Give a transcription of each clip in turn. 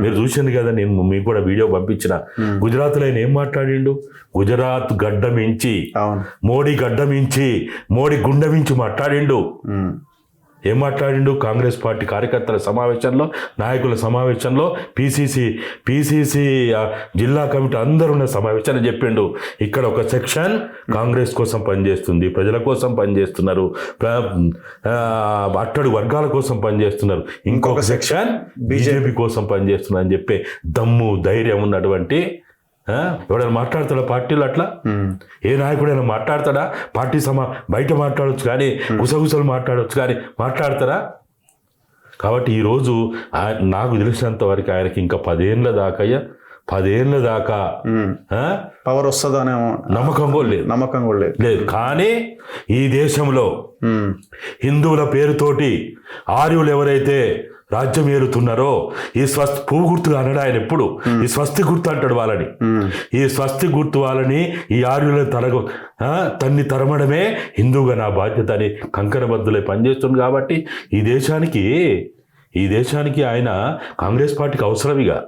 మీరు చూసింది కదా, నేను మీకు కూడా వీడియో పంపించిన. గుజరాత్లో ఆయన ఏం మాట్లాడిండు? గుజరాత్ గడ్డ మించి, మోడీ గడ్డ మించి, మోడీ గుండె మించి మాట్లాడిండు. ఏం మాట్లాడిండు? కాంగ్రెస్ పార్టీ కార్యకర్తల సమావేశంలో, నాయకుల సమావేశంలో, పిసిసి జిల్లా కమిటీ అందరూ ఉన్న సమావేశాన్ని చెప్పిండు. ఇక్కడ ఒక సెక్షన్ కాంగ్రెస్ కోసం పనిచేస్తుంది, ప్రజల కోసం పనిచేస్తున్నారు, అట్టడు వర్గాల కోసం పనిచేస్తున్నారు. ఇంకొక సెక్షన్ బీజేపీ కోసం పనిచేస్తున్నారు అని చెప్పే దమ్ము, ధైర్యం ఉన్నటువంటి ఎవడైనా మాట్లాడతాడా పార్టీలో? అట్లా ఏ నాయకుడైనా మాట్లాడతాడా? పార్టీ బయట మాట్లాడవచ్చు కానీ, గుసగుసలు మాట్లాడవచ్చు కానీ మాట్లాడతారా? కాబట్టి ఈరోజు నాకు తెలిసినంత వరకు ఆయనకి ఇంకా 10 ఏళ్ళ దాకా పవర్ వస్తుందనే నమ్మకం కూడా లేదు. కానీ ఈ దేశంలో హిందువుల పేరుతోటి ఆర్యులు ఎవరైతే రాజ్యం ఏరుతున్నారో, ఈ పువ్వు గుర్తు అనడా ఆయన ఎప్పుడు, ఈ స్వస్తి గుర్తు అంటాడు వాళ్ళని. ఈ స్వస్తి గుర్తు వాళ్ళని, ఈ ఆర్యుల తన్ని తరమడమే హిందువుగా నా బాధ్యత అని కంకణబద్దులై పనిచేస్తుంది. కాబట్టి ఈ దేశానికి ఆయన కాంగ్రెస్ పార్టీకి అవసరమిగా.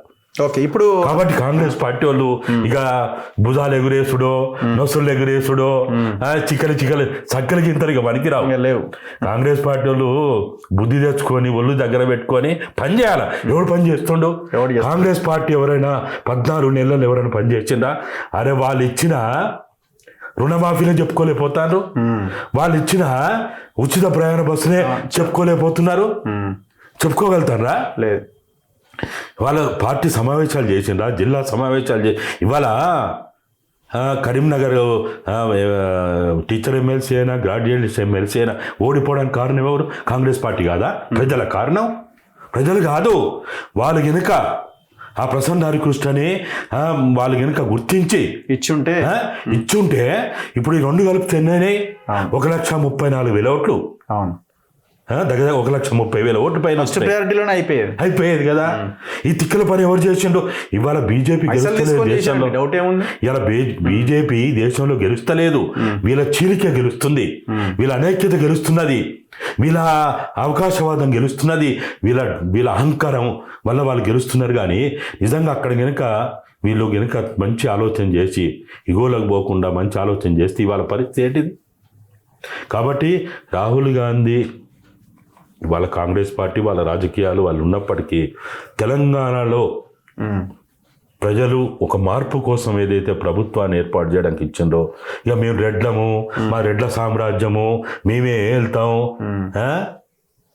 ఓకే, ఇప్పుడు కాబట్టి కాంగ్రెస్ పార్టీ వాళ్ళు ఇక భుజాలు ఎగురేసుడో, నొసలు ఎగురేసుడో, చక్కలకి ఇంతగా పనికిరావు. కాంగ్రెస్ పార్టీ వాళ్ళు బుద్ధి తెచ్చుకొని ఒళ్ళు దగ్గర పెట్టుకొని పని చేయాలి. ఎవరు పని చేస్తుండో? కాంగ్రెస్ పార్టీ ఎవరైనా 14 నెలలు ఎవరైనా పని చేసిందా? అరే, వాళ్ళు ఇచ్చిన రుణమాఫీనే చెప్పుకోలేకపోతారు, వాళ్ళు ఇచ్చిన ఉచిత ప్రయాణ బస్సునే చెప్పుకోలేకపోతున్నారు. చెప్పుకోగలుగుతారా? లేదు. వాళ్ళ పార్టీ సమావేశాలు చేసిండ్రా, జిల్లా సమావేశాలు ఇవాళ కరీంనగర్ టీచర్ ఎమ్మెల్సీ అయినా, గ్రాడ్యుయేట్ ఎమ్మెల్సీ అయినా ఓడిపోవడానికి కారణం ఎవరు? కాంగ్రెస్ పార్టీ కాదా? ప్రజల కారణం? ప్రజలు కాదు. వాళ్ళు గనుక ఆ ప్రసన్న హరికృష్ణని వాళ్ళు గనుక గుర్తించి ఇచ్చుంటే ఇప్పుడు ఈ 2 కలిపితే ఎన్నైనాయి? 1,34,000 ఓట్లు. అవును, దగ్గర 1,30,000 ఓట్లు పైన ప్రయారిటీలోనే అయిపోయేది కదా. ఈ తిక్కల పని ఎవరు చేసిండు? ఇవాళ బీజేపీ గెలుస్తలేదు దేశంలో. ఇలా బీజేపీ దేశంలో గెలుస్తలేదు, వీళ్ళ చీలిక గెలుస్తుంది, వీళ్ళ అనైక్యత గెలుస్తున్నది, వీళ్ళ అవకాశవాదం గెలుస్తున్నది, వీళ్ళ అహంకారం వల్ల వాళ్ళు గెలుస్తున్నారు. కానీ నిజంగా అక్కడ వీళ్ళు మంచి ఆలోచన చేసి, ఇగోలకు పోకుండా మంచి ఆలోచన చేస్తే ఇవాళ పరిస్థితి ఏంటిది? కాబట్టి రాహుల్ గాంధీ వాళ్ళ కాంగ్రెస్ పార్టీ, వాళ్ళ రాజకీయాలు వాళ్ళు ఉన్నప్పటికీ తెలంగాణలో ప్రజలు ఒక మార్పు కోసం ఏదైతే ప్రభుత్వాన్ని ఏర్పాటు చేయడానికి ఇచ్చిందో, ఇక మేము రెడ్లము, మా రెడ్ల సామ్రాజ్యము, మేమే వెళ్తాం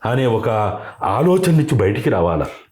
అనే ఒక ఆలోచన నుంచి బయటికి రావాలా.